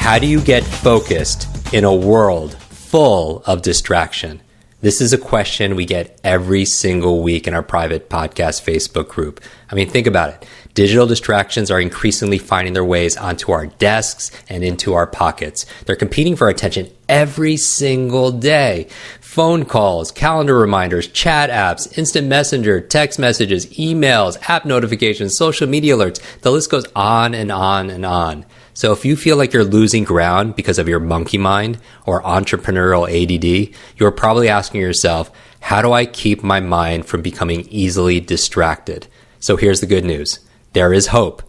How do you get focused in a world full of distraction? This is a question we get every single week in our private podcast Facebook group. I mean, think about it. Digital distractions are increasingly finding their ways onto our desks and into our pockets. They're competing for our attention every single day. Phone calls, calendar reminders, chat apps, instant messenger, text messages, emails, app notifications, social media alerts. The list goes on and on and on. So if you feel like you're losing ground because of your monkey mind or entrepreneurial ADD, you're probably asking yourself, how do I keep my mind from becoming easily distracted? So here's the good news. There is hope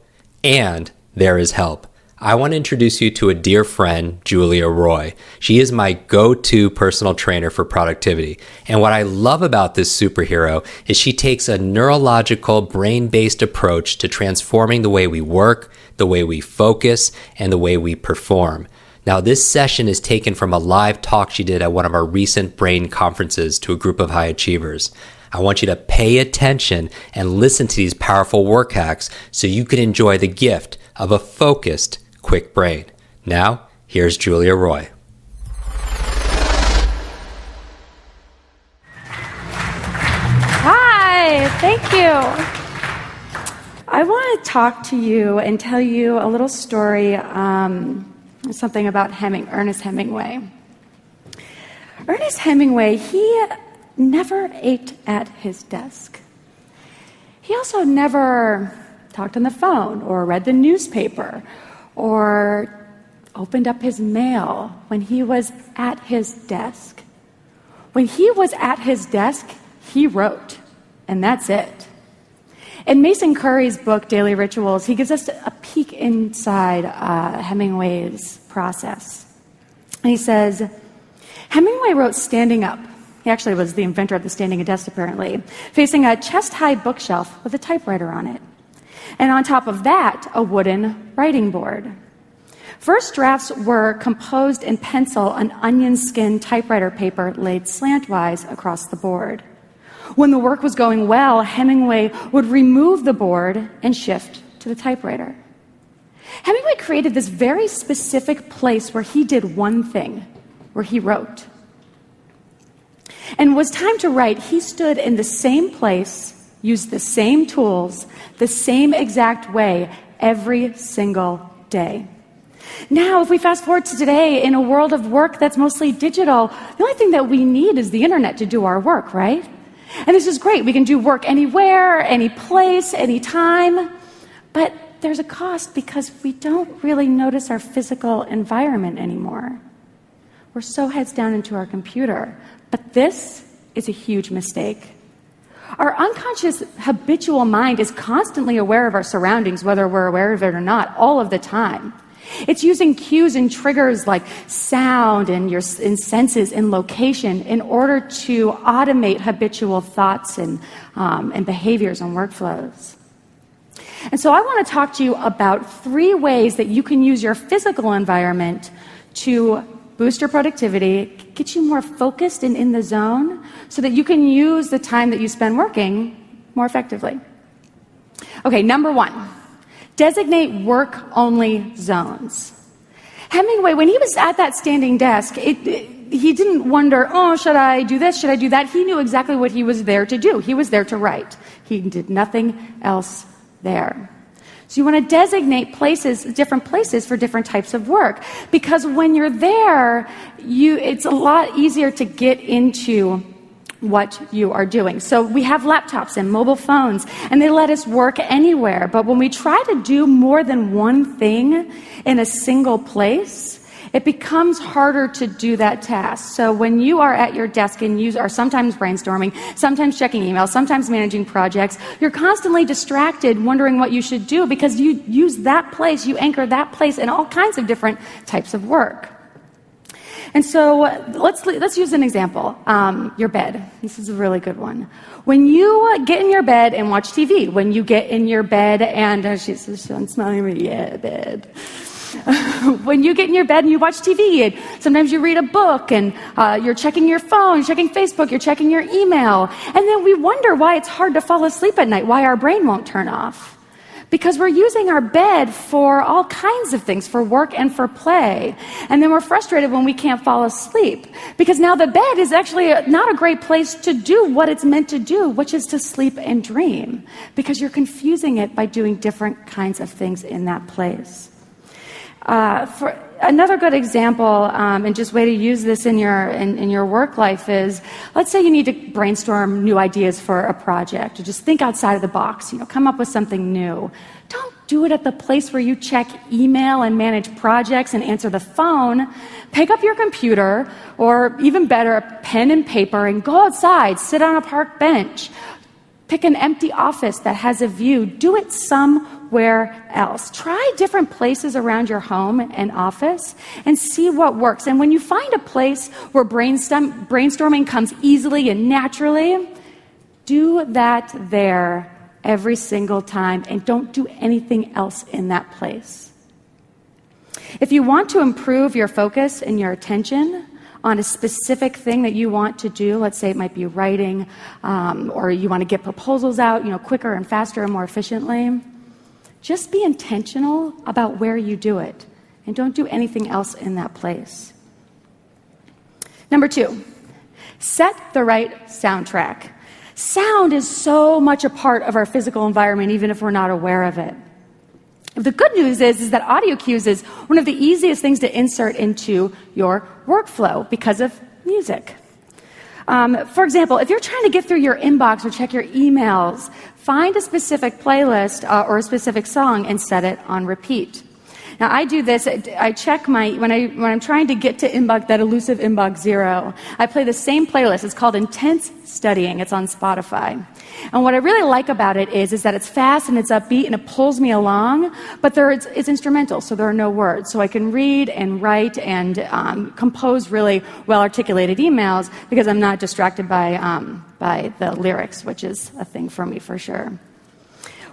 and there is help. I want to introduce you to a dear friend, Julia Roy. She is my go-to personal trainer for productivity. And what I love about this superhero is she takes a neurological, brain-based approach to transforming the way we work, the way we focus, and the way we perform. Now, this session is taken from a live talk she did at one of our recent brain conferences to a group of high achievers. I want you to pay attention and listen to these powerful work hacks so you can enjoy the gift of a focused, Kwik brain. Now, here's Julia Roy. Hi, thank you. I want to talk to you and tell you a little story, something about Ernest Hemingway. Ernest Hemingway, he never ate at his desk. He also never talked on the phone or read the newspaper or opened up his mail when he was at his desk. When he was at his desk, he wrote, and that's it. In Mason Curry's book, Daily Rituals, he gives us a peek inside Hemingway's process. And he says, Hemingway wrote standing up. He actually was the inventor of the standing a desk, apparently, facing a chest-high bookshelf with a typewriter on it. And on top of that, a wooden writing board. First drafts were composed in pencil on onion skin typewriter paper laid slantwise across the board. When the work was going well, Hemingway would remove the board and shift to the typewriter. Hemingway created this very specific place where he did one thing, where he wrote. And when it was time to write, he stood in the same place, used the same tools, the same exact way every single day. Now, if we fast forward to today, in a world of work that's mostly digital, the only thing that we need is the internet to do our work, right? And this is great. We can do work anywhere, any place, any time. But there's a cost because we don't really notice our physical environment anymore. We're so heads down into our computer. But this is a huge mistake. Our unconscious habitual mind is constantly aware of our surroundings, whether we're aware of it or not, all of the time. It's using cues and triggers like sound and senses and location in order to automate habitual thoughts and behaviors and workflows. And so I want to talk to you about 3 ways that you can use your physical environment to boost your productivity, get you more focused and in the zone so that you can use the time that you spend working more effectively. Okay, number 1, designate work-only zones. Hemingway, when he was at that standing desk, he didn't wonder, should I do this, should I do that? He knew exactly what he was there to do. He was there to write. He did nothing else there. So you want to designate places, different places for different types of work. Because when you're there, it's a lot easier to get into what you are doing. So we have laptops and mobile phones, and they let us work anywhere. But when we try to do more than one thing in a single place, it becomes harder to do that task. So when you are at your desk and you are sometimes brainstorming, sometimes checking emails, sometimes managing projects, you're constantly distracted wondering what you should do because you use that place, you anchor that place in all kinds of different types of work. And so let's use an example. Your bed. This is a really good one. When you get in your bed and watch TV, when you get in your bed and she's smelling me, yeah, bed. When you get in your bed and you watch TV, and sometimes you read a book and you're checking your phone, you're checking Facebook, you're checking your email, and then we wonder why it's hard to fall asleep at night, why our brain won't turn off. because we're using our bed for all kinds of things, for work and for play. And then we're frustrated when we can't fall asleep, because now the bed is actually not a great place to do what it's meant to do, which is to sleep and dream, because you're confusing it by doing different kinds of things in that place. For another good example, and just way to use this in your work life is, let's say you need to brainstorm new ideas for a project, or just think outside of the box, come up with something new. Don't do it at the place where you check email and manage projects and answer the phone. Pick up your computer, or even better, a pen and paper, and go outside, sit on a park bench. Pick an empty office that has a view. Do it somewhere else. Try different places around your home and office and see what works. And when you find a place where brainstorming comes easily and naturally, do that there every single time, and don't do anything else in that place. If you want to improve your focus and your attention on a specific thing that you want to do, let's say it might be writing, or you want to get proposals out, quicker and faster and more efficiently, just be intentional about where you do it, and don't do anything else in that place. Number 2, set the right soundtrack. Sound is so much a part of our physical environment, even if we're not aware of it. The good news is that audio cues is one of the easiest things to insert into your workflow because of music. For example, if you're trying to get through your inbox or check your emails, find a specific playlist or a specific song and set it on repeat. Now, I do this. I check when I'm trying to get to inbox, that elusive inbox 0. I play the same playlist. It's called Intense Studying. It's on Spotify. And what I really like about it is that it's fast and it's upbeat and it pulls me along, but it's instrumental, so there are no words. So I can read and write and compose really well-articulated emails because I'm not distracted by the lyrics, which is a thing for me for sure.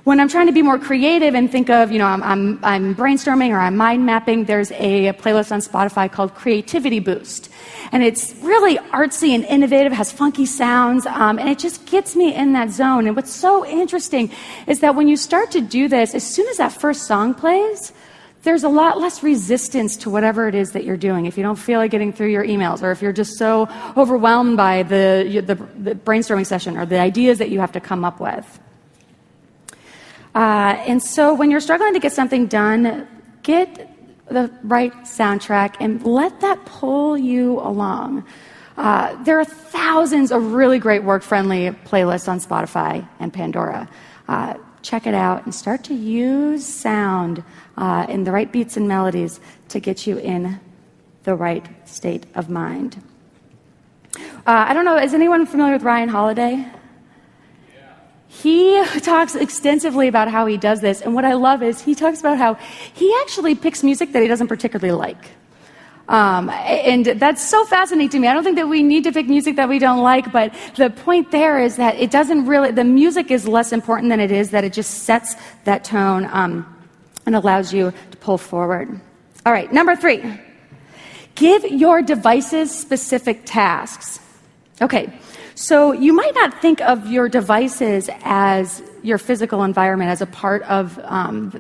When I'm trying to be more creative and think of, I'm brainstorming or I'm mind mapping, there's a playlist on Spotify called Creativity Boost. And it's really artsy and innovative, has funky sounds, and it just gets me in that zone. And what's so interesting is that when you start to do this, as soon as that first song plays, there's a lot less resistance to whatever it is that you're doing. If you don't feel like getting through your emails, or if you're just so overwhelmed by the brainstorming session or the ideas that you have to come up with. And so when you're struggling to get something done, get the right soundtrack and let that pull you along. There are thousands of really great work-friendly playlists on Spotify and Pandora. Check it out and start to use sound in the right beats and melodies to get you in the right state of mind. I don't know, is anyone familiar with Ryan Holiday? He talks extensively about how he does this, and what I love is he talks about how he actually picks music that he doesn't particularly like. And that's so fascinating to me. I don't think that we need to pick music that we don't like, but the point there is that the music is less important than it is that it just sets that tone and allows you to pull forward. All right, number 3, give your devices specific tasks. Okay. So you might not think of your devices as your physical environment, as a part of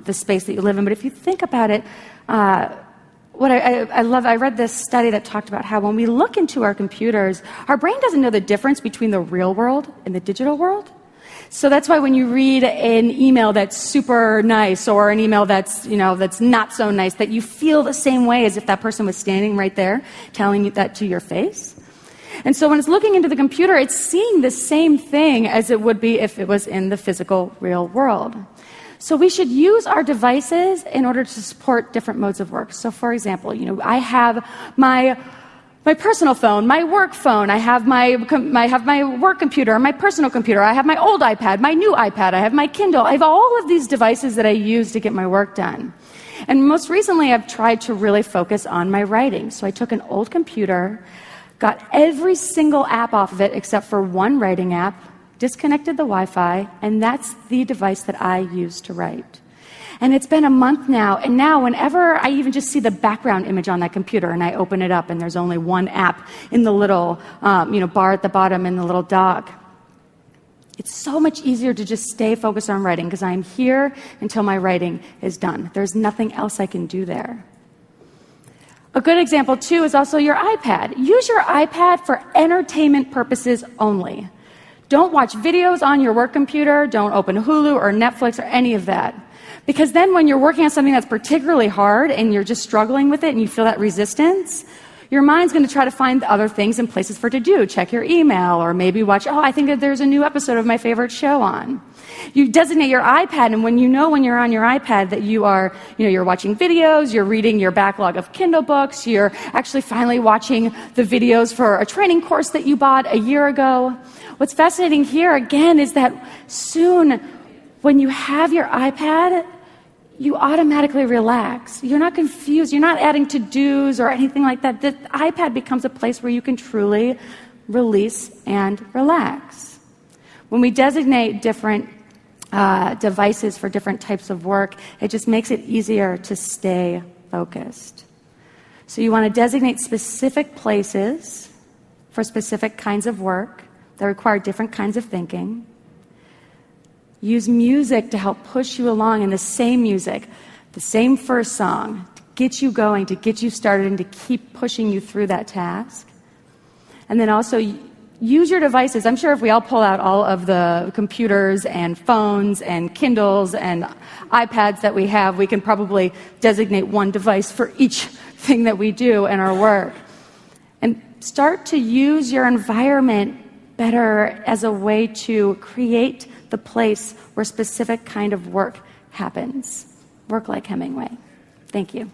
the space that you live in. But if you think about it, I read this study that talked about how when we look into our computers, our brain doesn't know the difference between the real world and the digital world. So that's why when you read an email that's super nice or an email that's not so nice, that you feel the same way as if that person was standing right there telling you that to your face. And so when it's looking into the computer, it's seeing the same thing as it would be if it was in the physical, real world. So we should use our devices in order to support different modes of work. So for example, I have my personal phone, my work phone, I have my work computer, my personal computer, I have my old iPad, my new iPad, I have my Kindle. I have all of these devices that I use to get my work done. And most recently, I've tried to really focus on my writing. So I took an old computer, got every single app off of it except for one writing app, disconnected the Wi-Fi, and that's the device that I use to write. And it's been a month now, and now whenever I even just see the background image on that computer and I open it up and there's only one app in the little bar at the bottom in the little dock, It's so much easier to just stay focused on writing because I'm here until my writing is done. There's nothing else I can do there. A good example, too, is also your iPad. Use your iPad for entertainment purposes only. Don't watch videos on your work computer. Don't open Hulu or Netflix or any of that. Because then when you're working on something that's particularly hard and you're just struggling with it and you feel that resistance, your mind's going to try to find other things and places for it to do. Check your email or maybe watch, I think that there's a new episode of my favorite show on. You designate your iPad, and when you're on your iPad that you're watching videos, you're reading your backlog of Kindle books, you're actually finally watching the videos for a training course that you bought a year ago. What's fascinating here, again, is that soon when you have your iPad, you automatically relax. You're not confused. You're not adding to-dos or anything like that. The iPad becomes a place where you can truly release and relax. When we designate different devices for different types of work, it just makes it easier to stay focused. So you want to designate specific places for specific kinds of work that require different kinds of thinking. Use music to help push you along in the same music, the same first song, to get you going, to get you started, and to keep pushing you through that task. And then also use your devices. I'm sure if we all pull out all of the computers and phones and Kindles and iPads that we have, we can probably designate one device for each thing that we do in our work. And start to use your environment better as a way to create the place where specific kind of work happens. Work like Hemingway. Thank you.